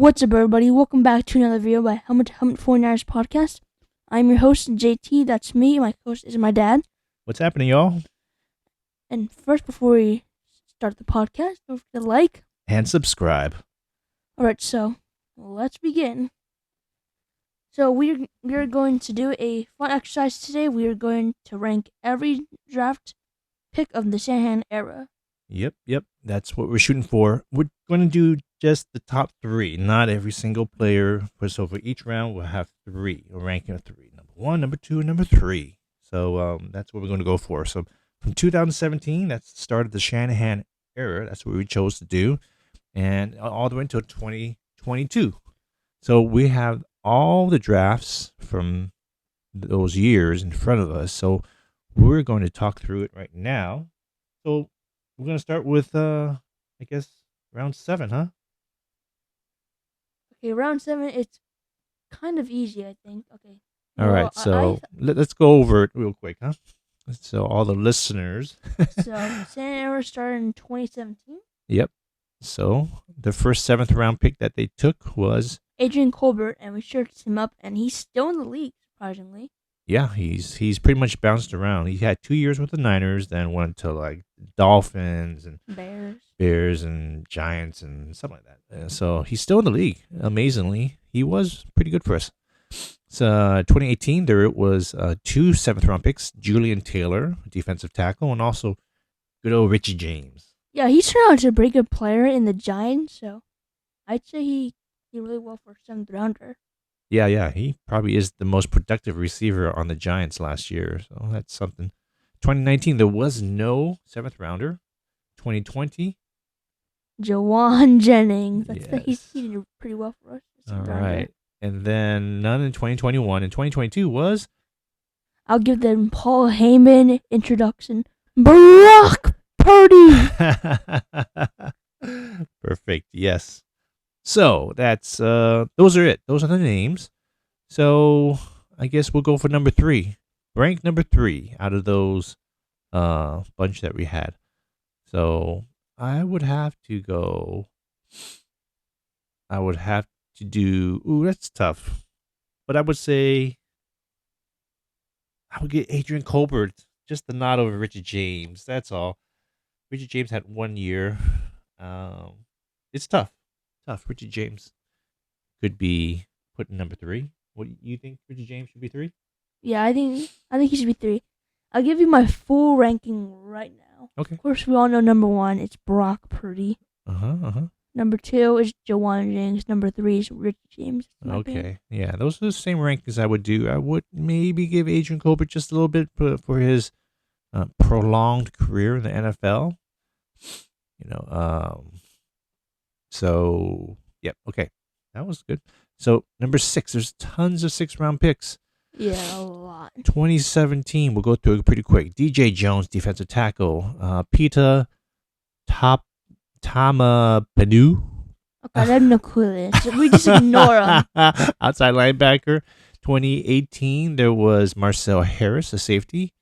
What's up, everybody? Welcome back to another video by Helmet 49ers podcast. I'm your host, JT. That's me. My host is my dad. What's happening, y'all? And first, before we start the podcast, don't forget to like and subscribe. Alright, so let's begin. So we're going to do a fun exercise today. We are going to rank every draft pick of the Shanahan era. Yep. That's what we're shooting for. We're going to do just the top three, not every single player. So for each round, we'll have three. We're ranking of three. Number one, number two, and number three. So that's what we're going to go for. So from 2017, that's the start of the Shanahan era. That's what we chose to do. And all the way until 2022. So we have all the drafts from those years in front of us. So we're going to talk through it right now. So we're going to start with, I guess, round 7, huh? Okay, round 7, it's kind of easy, I think. Okay. All right, so let's go over it real quick, huh? So all the listeners. So Shanahan era started in 2017. Yep. So the first 7th round pick that they took was Adrian Colbert, and we searched him up, and he's still in the league, surprisingly. Yeah, he's pretty much bounced around. He had 2 years with the Niners, then went to like Dolphins and Bears and Giants and something like that. So he's still in the league. Amazingly, he was pretty good for us. So 2018, there was 2 7th round picks: Julian Taylor, defensive tackle, and also good old Richie James. Yeah, he's turned out to be a pretty good player in the Giants. So I'd say he did really well for a 7th rounder. Yeah, he probably is the most productive receiver on the Giants last year, so that's something. 2019, there was no 7th rounder. 2020, Jawan Jennings. He did pretty well for us. All right, and then none in 2021. And 2022 was? I'll give them Paul Heyman introduction. Brock Purdy. Perfect. Yes. So that's those are it. Those are the names. So I guess we'll go for number 3. Rank number 3 out of those bunch that we had. So I would have to go. I would have to do. Ooh, that's tough. But I would say I would get Adrian Colbert, just the nod over Richard James. That's all. Richard James had 1 year. It's tough. Richie James could be put in number 3. What do you think? Richie James should be 3? Yeah, I think he should be 3. I'll give you my full ranking right now. Okay. Of course, we all know number 1 it's Brock Purdy. Number 2 is Jawan Jennings. Number 3 is Richie James. Okay. Yeah, those are the same rankings I would do. I would maybe give Adrian Colbert just a little bit for his prolonged career in the NFL. So, yep, okay. That was good. So, number 6, there's tons of 6th-round picks. Yeah, a lot. 2017, we'll go through it pretty quick. DJ Jones, defensive tackle. Peter Tamapanu. Okay, I have no clue. We just ignore him. Outside linebacker. 2018, there was Marcel Harris, a safety.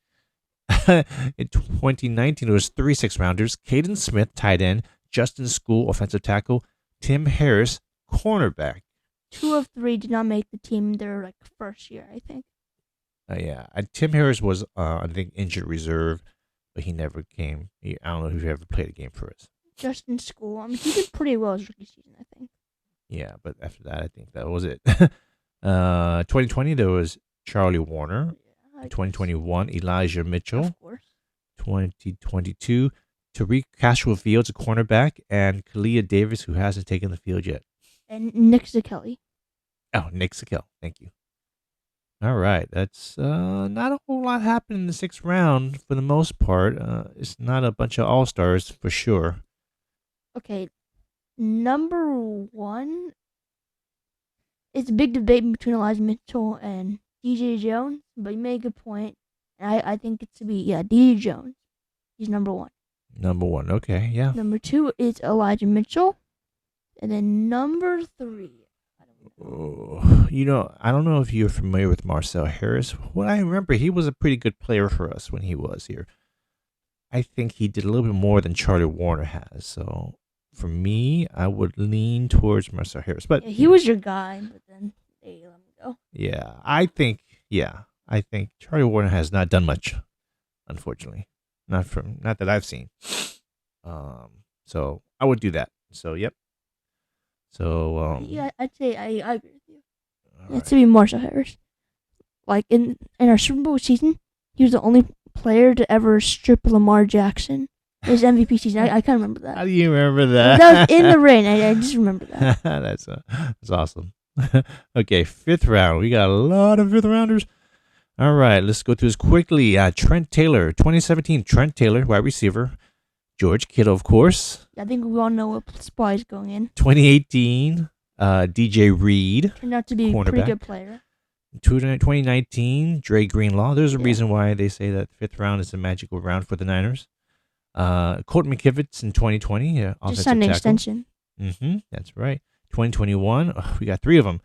In 2019, there was 3 6th-rounders. Caden Smith, tight end. Justin School, offensive tackle. Tim Harris, cornerback. 2 of 3 did not make the team their first year, I think. Yeah, Tim Harris was, I think, injured reserve, but he never came. I don't know if he ever played a game for us. Justin School, he did pretty well his rookie season, I think. Yeah, but after that, I think that was it. 2020, there was Charlie Warner. Yeah, 2021, Elijah Mitchell. Of course. 2022, Tariq Castro-Fields, a cornerback, and Kalia Davis, who hasn't taken the field yet. And Nick Zakelli. Oh, Nick Zakelli. Thank you. All right. That's not a whole lot happened in the 6th round for the most part. It's not a bunch of all-stars for sure. Okay. Number 1, it's a big debate between Elijah Mitchell and DJ Jones, but you made a good point. And I think it's to be, DJ Jones. He's number 1. Number 1, okay, yeah. Number 2 is Elijah Mitchell. And then number 3. I don't know if you're familiar with Marcel Harris. What I remember, he was a pretty good player for us when he was here. I think he did a little bit more than Charlie Warner has. So for me, I would lean towards Marcel Harris. But Yeah, he was your guy, but then they let him go. yeah, I think Charlie Warner has not done much, unfortunately. Not that I've seen. So I would do that. So yep. So Yeah, I'd say I agree with you. all It's to right. be Marshall Harris. Like in our Super Bowl season, he was the only player to ever strip Lamar Jackson. His MVP season. I can't remember that. How do you remember That that? was in the rain. I just remember that. That's awesome. Okay, fifth round. We got a lot of fifth rounders. All right, let's go through this quickly. Trent Taylor, 2017. Trent Taylor, wide receiver. George Kittle, of course. I think we all know what spot he's going in. 2018. DJ Reed, Turned out to be a pretty cornerback. good player. 2019. Dre Greenlaw. There's a Yeah. reason why they say that fifth round is a magical round for the Niners. Colt McKivitz in 2020. Just Offensive signed an tackle. extension. That's right. 2021. We got three of them.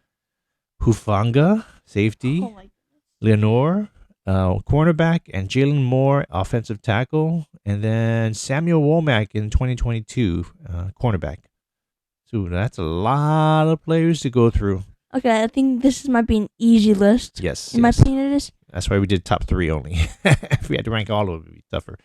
Hufanga, safety. Oh my Leonore, cornerback, and Jalen Moore, offensive tackle, and then Samuel Womack in 2022, cornerback. So that's a lot of players to go through. Okay, I think this might be an easy list. Yes, In my opinion, it is. that's why we did top three only. If we had to rank all of them, it would be tougher.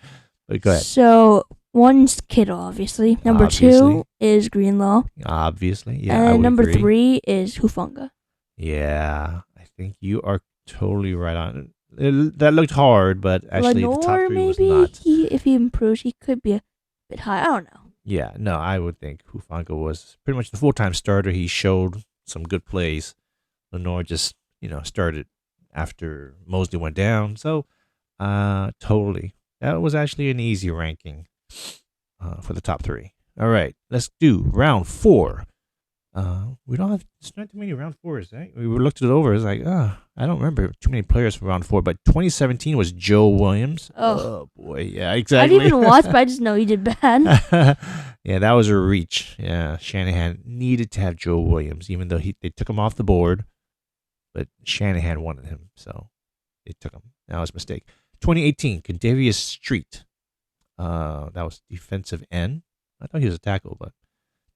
But go ahead. So one's Kittle, obviously. Number Obviously. 2 is Greenlaw. Obviously, yeah. I And would number agree. 3 is Hufanga. Yeah, I think you are totally right on. That looked hard, but actually the top Lenore, three was maybe not. if he improves, he could be a bit high. I don't know. Yeah, no, I would think Hufanga was pretty much the full-time starter. He showed some good plays. Lenore just, started after Mosley went down. So, totally. That was actually an easy ranking for the top three. All right, let's do round 4. We don't have, it's not too many round 4s, right? We looked it over. It's like, I don't remember too many players from round 4, but 2017 was Joe Williams. Oh. Boy, yeah, I exactly. didn't even watch, but I just know he did bad. Yeah, that was a reach. Yeah, Shanahan needed to have Joe Williams, even though they took him off the board, but Shanahan wanted him, so they took him. That was a mistake. 2018, Condavious Street. That was defensive end. I thought he was a tackle, but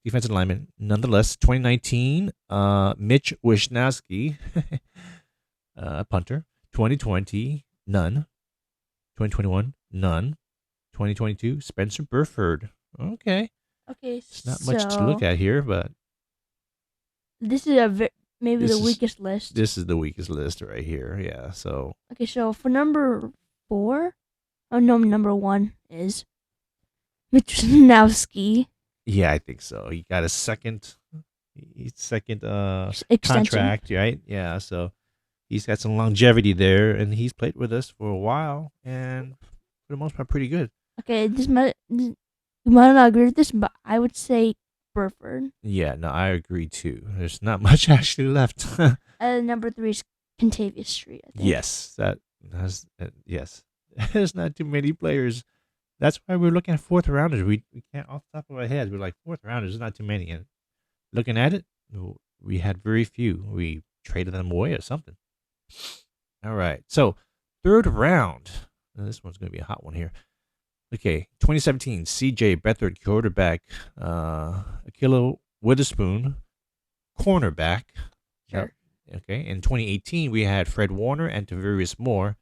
defensive lineman. Nonetheless, 2019, Mitch Wishnowski, punter. 2020, none. 2021, none. 2022, Spencer Burford. Okay. Okay, It's not much to look at here, but this is maybe This the is- weakest list. this is the weakest list right here. Yeah, so Okay, so for number 4, number 1 is Wisnowski yeah, I think so. He got a second extension. contract, right? Yeah, so he's got some longevity there, and he's played with us for a while, and for the most part, pretty good. Okay, you might not agree with this, but I would say Burford. Yeah, no, I agree too. There's not much actually left. Number 3 is Contavious Street. I think. Yes, yes. There's not too many players. That's why we're looking at fourth rounders. We can't off the top of our heads. We're like fourth rounders. There's not too many. And looking at it, we had very few. We traded them away or something. All right. So third round. Now, this one's going to be a hot one here. Okay, 2017, C.J. Beathard, quarterback. Akilo Witherspoon, cornerback. Sure. Okay, in 2018, we had Fred Warner and Tavarius Moore.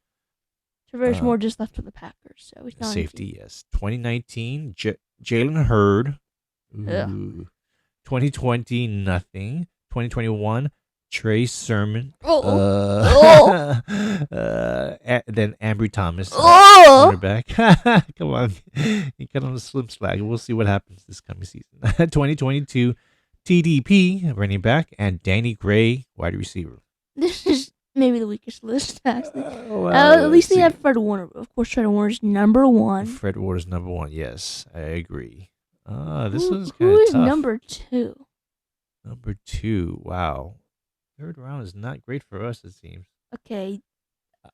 Tavares Moore just left for the Packers, so he's not on the Safety, team. yes. 2019, Jalen Hurd. Ugh. Ooh. 2020, nothing. 2021, Trey Sermon. Then Ambry Thomas, quarterback. Come on. You got on the slim slack. We'll see what happens this coming season. 2022, TDP, running back, and Danny Gray, wide receiver. This is maybe the weakest list, actually. Well, At least let's they have see. Fred Warner. Of course, Fred Warner's number 1. Fred Warner's number 1. Yes, I agree. This one's Who kind of is tough. number 2? Number 2. Wow. Third round is not great for us, it seems. Okay,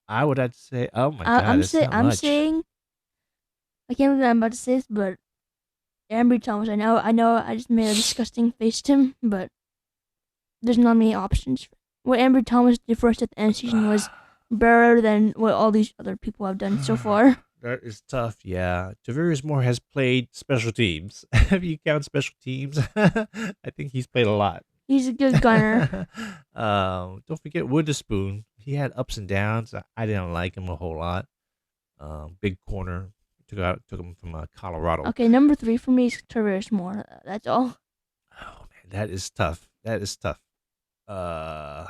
I would have to say, oh my God, I'm that's not I'm much. saying I can't believe I'm about to say this, but Ambry Thomas. I know. I just made a disgusting face to him, but there's not many options. What Ambry Thomas did for us at the end of the season was better than what all these other people have done so far. That is tough. Yeah, Tavarius Moore has played special teams. If you count special teams, I think he's played a lot. He's a good gunner. Don't forget Witherspoon. He had ups and downs. I didn't like him a whole lot. Big corner. Took him from Colorado. Okay, number 3 for me is Travis Moore. That's all. Oh man, that is tough. That is tough. Uh,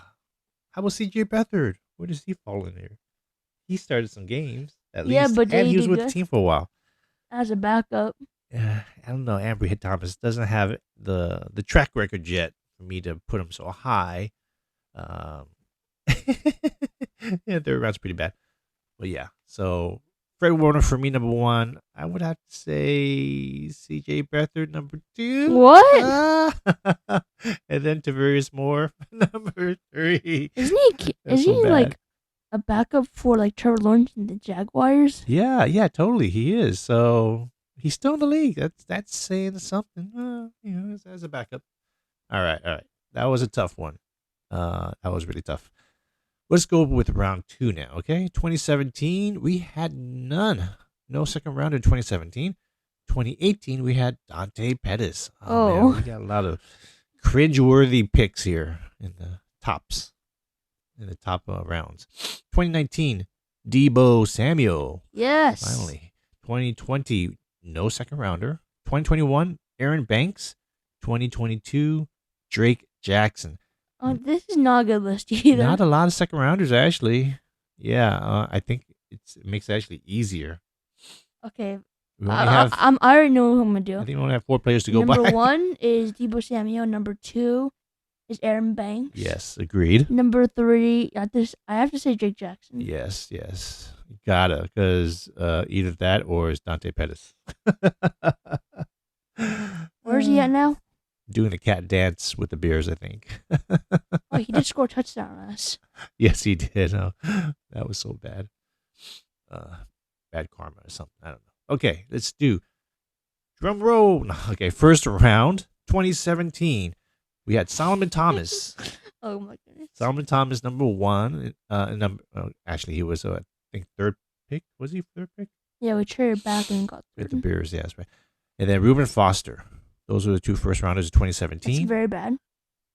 how about CJ Beathard? Where does he fall in here? He started some games at Yeah, least, but and they he was did with the good team for a while. as a backup. I don't know. Ambry Thomas doesn't have the track record yet for me to put him so high. Um, yeah, third round's pretty bad. But yeah, so Fred Warner for me number 1. I would have to say C.J. Beathard number 2. What? And then Tavarius Moore number 3. Isn't he? That's Is so he bad. like a backup for like Trevor Lawrence and the Jaguars? Yeah, totally. He is. So he's still in the league. That's saying something. As a backup. All right. That was a tough one. That was really tough. Let's go with round 2 now, okay? 2017, we had none. No second round in 2017. 2018, we had Dante Pettis. Oh. Man, we got a lot of cringeworthy picks here in the tops, in the top rounds. 2019, Debo Samuel. Yes. Finally. 2020, no second rounder. 2021, Aaron Banks. 2022, Drake Jackson. Oh, this is not a good list either. Not a lot of second rounders, actually. Yeah, I think it makes it actually easier. Okay. We only have, I already know who I'm going to I do. think we only have 4 players to go Number by. 1 is Debo Samuel. Number 2 is Aaron Banks. Yes, agreed. Number 3, I have to say Drake Jackson. Yes. Gotta, because either that or it's Dante Pettis. Where's he at now? Doing the cat dance with the Bears, I think. Oh, he did score a touchdown on us. Yes, he did. Oh, that was so bad. Bad karma or something. I don't know. Okay, let's do drum roll. Okay, first round, 2017. We had Solomon Thomas. Oh my goodness. Solomon Thomas, number 1. Actually, he was, I think, third pick. Was he third pick? Yeah, we traded back and got With the third. Bears, yes, right. And then Reuben Foster. Those were the 2 first rounders of That's 2017. very bad.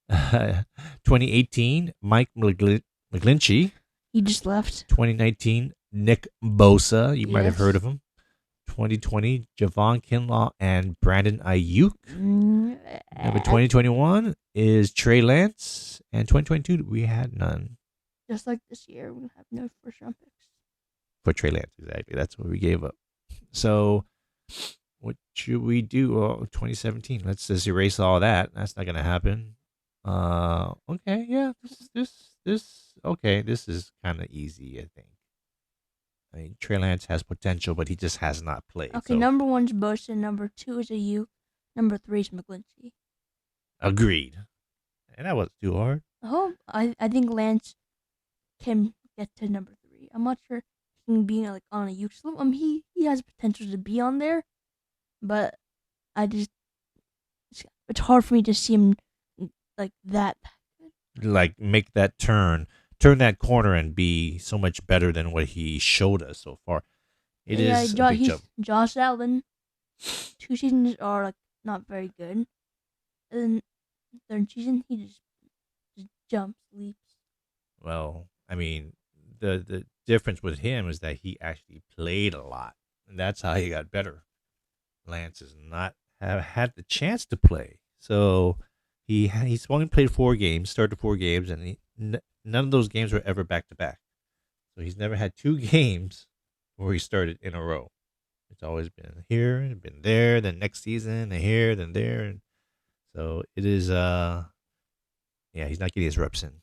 2018, Mike McGlinchey. He just left. 2019, Nick Bosa. You might have Yes. heard of him. 2020, Javon Kinlaw and Brandon Ayuk. Number 2021 is Trey Lance. And 2022, we had none. Just like this year, we have no first round picks. For Trey Lance, exactly. That's what we gave up. So, what should we do? Oh, 2017. Let's just erase all that. That's not going to happen. Okay, yeah. Okay, this is kind of easy, I think. I mean, Trey Lance has potential, but he just has not played. Okay, so. number 1's Bosa. Number 2 is Ayuk. Number 3 is McGlinchey. Agreed. And that wasn't too hard. I think Lance can get to number 3. I'm not sure he can be like on Ayuk's level. I mean, he has potential to be on there, but it's hard for me to see him like that. Like, make that turn that corner and be so much better than what he showed us so far. It is a big jump. Josh Allen. 2 seasons are like not very good. And then third season he just jumps, leaps. Well, I mean, the difference with him is that he actually played a lot, and that's how he got better. Lance has not have had the chance to play, so he's only played 4 games, started 4 games, and none of those games were ever back to back. So he's never had 2 games where he started in a row. It's always been here and been there, then next season, and here, then there, and so it is. He's not getting his reps in.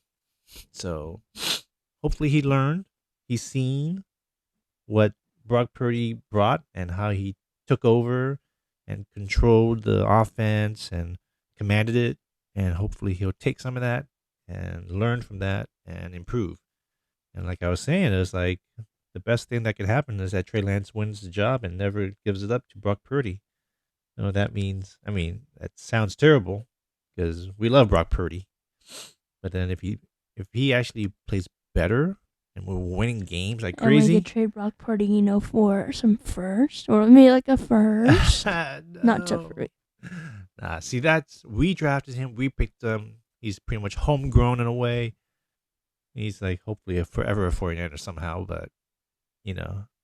So hopefully he learned. He's seen what Brock Purdy brought and how he took over and controlled the offense and commanded it. And hopefully he'll take some of that and learn from that and improve. And like I was saying, it's like the best thing that could happen is that Trey Lance wins the job and never gives it up to Brock Purdy. That means, that sounds terrible because we love Brock Purdy. But then if he actually plays better and we're winning games like And we could crazy. trade Brock Purdy, for some first, or maybe like a first, not a No. first. See, we drafted him. We picked him. He's pretty much homegrown in a way. He's like hopefully forever a 49er somehow, but it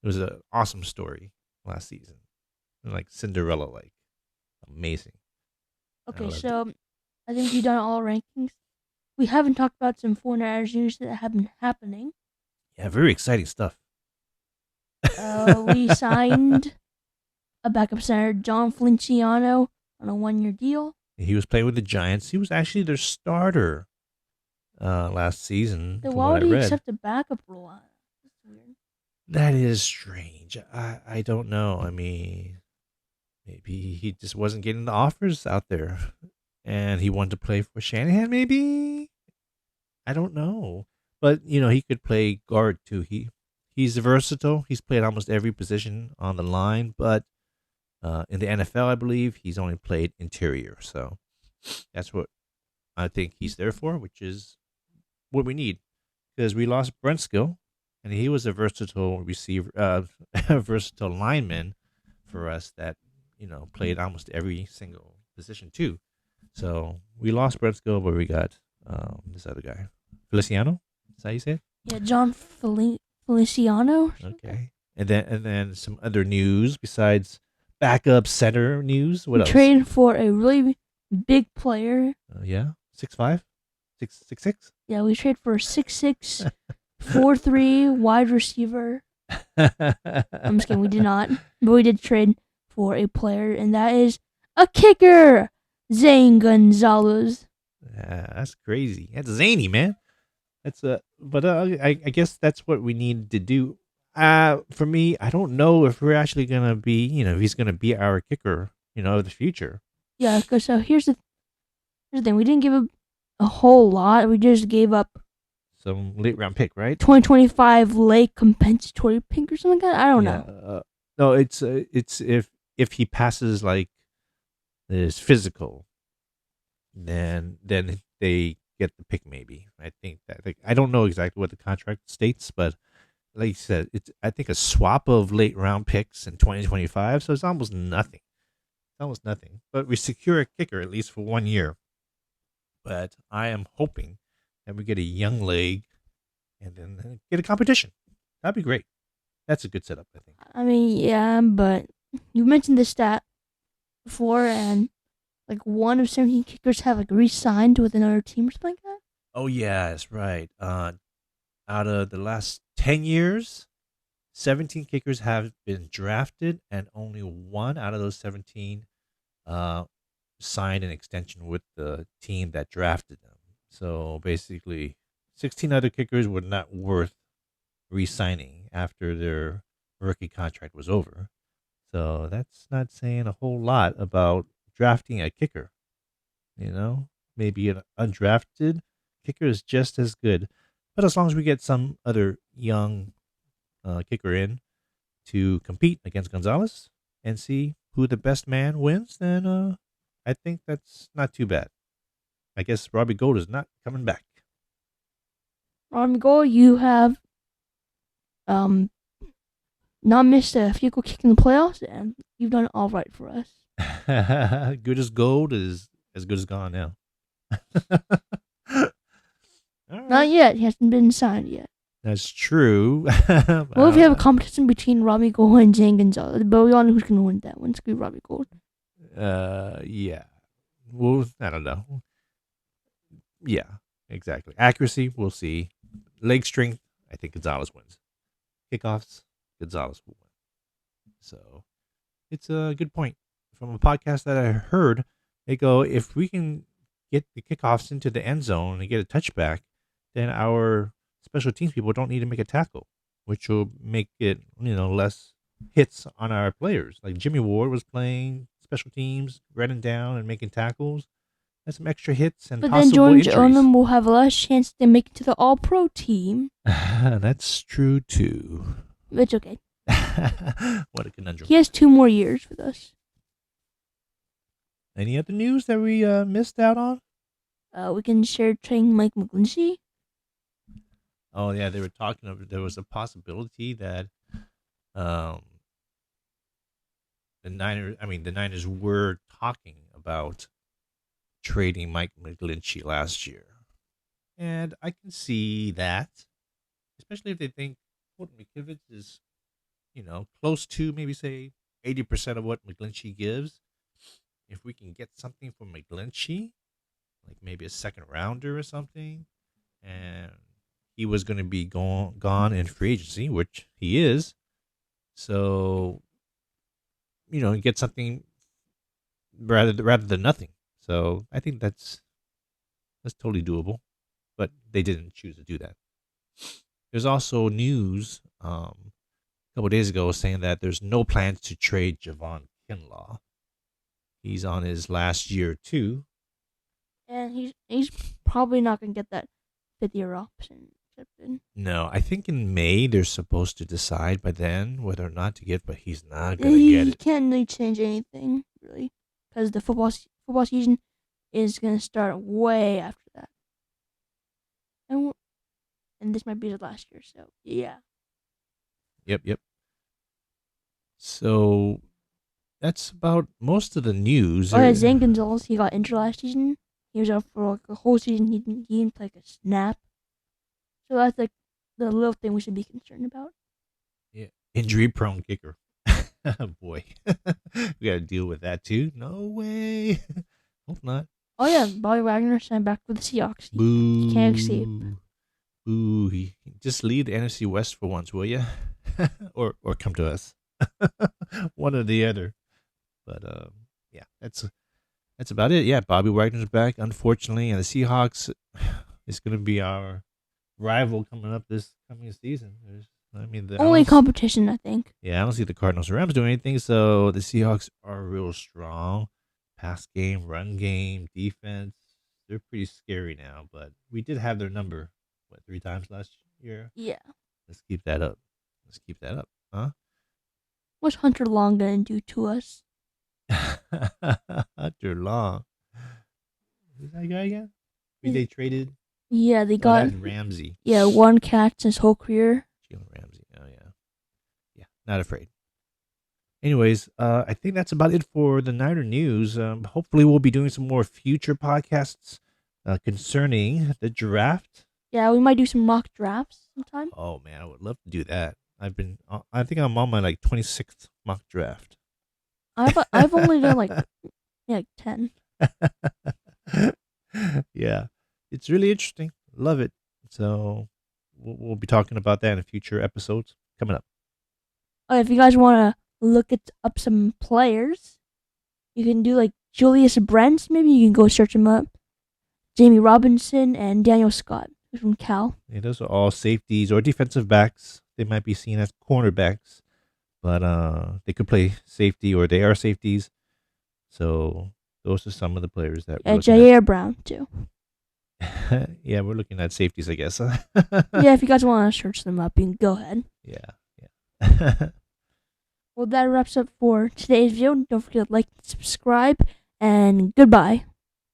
was an awesome story last season. Like Cinderella like. Amazing. I Okay, loved it. so I think we've done all rankings. We haven't talked about some 49ers news that have been happening. Yeah, very exciting stuff. We signed a backup center, John Feliciano, on a 1-year deal. He was playing with the Giants. He was actually their starter last season, Then from why what would I he read. accept a backup role? That's weird. That is strange. I don't know. I mean, maybe he just wasn't getting the offers out there, and he wanted to play for Shanahan. Maybe I don't know, but he could play guard too. He's versatile. He's played almost every position on the line, but in the NFL, I believe he's only played interior. So that's what I think he's there for, which is what we need, because we lost Brentskill, and he was a versatile receiver, a versatile lineman for us that played almost every single position too. So we lost Brentskill, but we got this other guy, Feliciano. Is that how you say it? Yeah, John Feliciano. Okay. And then some other news besides backup center news. What We else? traded for a really big player. Yeah, 6'5", 6'6". Yeah, we traded for a 6'6", 4'3" wide receiver. I'm just kidding, we did not. But we did trade for a player, and that is a kicker, Zane Gonzalez. Yeah, that's crazy. That's zany, man. But I guess that's what we need to do. For me, I don't know if we're actually gonna be, if he's gonna be our kicker, of the future. Yeah, because so here's the thing. We didn't give up a whole lot. We just gave up Some late round pick, right? 2025 late compensatory pick or something like that. I don't Yeah. know. No, it's if he passes like his physical, then they get the pick. Maybe I think that I don't know exactly what the contract states, but like you said, it's I think a swap of late round picks in 2025, so it's almost nothing. It's almost nothing. But we secure a kicker at least for 1 year. But I am hoping that we get a young leg and then get a competition. That'd be great. That's a good setup, I think. I mean, yeah, but you mentioned this stat before, and like 1 of 17 kickers have like re-signed with another team or something like that. Oh yeah, that's right. Out of the last 10 years, 17 kickers have been drafted, and only one out of those 17 uh, signed an extension with the team that drafted them. So basically, 16 other kickers were not worth re-signing after their rookie contract was over. So that's not saying a whole lot about drafting a kicker. Maybe an undrafted kicker is just as good, but as long as we get some other young kicker in to compete against Gonzalez and see who the best man wins, then I think that's not too bad. I guess Robbie Gold is not coming back. On goal, you have um not missed a field goal kick in the playoffs, and you've done all right for us. Good as gold is as good as gone now. All Not right. yet. He hasn't been signed yet. That's true. Well, if you have a competition between Robbie Gold and Zane Gonzalez, but we all know who's going to win that one. It's going to be Robbie Gold. Yeah. Well, I don't know. Yeah, exactly. Accuracy, we'll see. Leg strength, I think Gonzalez wins. Kickoffs, Gonzalez will win. So it's a good point. From a podcast that I heard, they go, if we can get the kickoffs into the end zone and get a touchback, then our special teams people don't need to make a tackle, which will make it, less hits on our players. Like Jimmy Ward was playing special teams, running down and making tackles. That's some extra hits and But then possible George injuries. Onum will have less chance to make it to the All Pro team. That's true too. It's okay. What a conundrum. He has 2 more years with us. Any other news that we missed out on? We can share trading Mike McGlinchey. Oh yeah, they were talking of there was a possibility that um the Niners were talking about trading Mike McGlinchey last year. And I can see that, especially if they think Colton McKivitz is, close to maybe say 80% of what McGlinchey gives. If we can get something from McGlinchey, like maybe a second rounder or something, and he was going to be gone in free agency, which he is. So, get something rather than nothing. So I think that's totally doable, but they didn't choose to do that. There's also news a couple days ago saying that there's no plans to trade Javon Kinlaw. He's on his last year too. And he's probably not gonna get that 5th year option accepted. No, I think in May they're supposed to decide by then whether or not to get, but he's not Yeah, gonna get he it. can't really change anything really, because the football season is gonna start way after that, and and this might be his last year. So yeah. Yep, yep. So that's about most of the news. Oh yeah, Zane Gonzalez, he got injured last season. He was out for like a whole season. He didn't play like a snap. So that's like the little thing we should be concerned about. Yeah, injury prone kicker. Boy, we got to deal with that too. No way. Hope not. Oh yeah, Bobby Wagner signed back with the Seahawks. He can't escape. Boo. Boo. Just lead the NFC West for once, will you? or come to us. One or the other. But yeah, that's about it. Yeah, Bobby Wagner's back, unfortunately, and the Seahawks is going to be our rival coming up this coming season. Only competition, I think. Yeah, I don't see the Cardinals or Rams doing anything. So the Seahawks are real strong. Pass game, run game, defense. They're pretty scary now. But we did have their number, 3 times last year? Yeah. Let's keep that up. Huh? What's Hunter Long gonna do to us? Hunter Long. Who's that guy again? They traded? Yeah, they got Ramsey. Yeah, one catch his whole career. Jalen Ramsey. Oh yeah. Yeah, not afraid. Anyways, I think that's about it for the Niner news. Hopefully, we'll be doing some more future podcasts concerning the draft. Yeah, we might do some mock drafts sometime. Oh man, I would love to do that. I think I'm on my 26th mock draft. I've only done like 10. Yeah, it's really interesting. Love it. So we'll be talking about that in future episodes coming up. Oh, if you guys want to look up some players, you can do like Julius Brents. Maybe you can go search him up. Jamie Robinson and Daniel Scott from Cal. Yeah, those are all safeties or defensive backs. They might be seen as cornerbacks, but they could play safety or they are safeties. So those are some of the players that we're looking Jair Brown too. Yeah, we're looking at safeties, I guess. Yeah, if you guys want to search them up, you can go ahead. Yeah. Well, that wraps up for today's video. Don't forget to like and subscribe, and goodbye.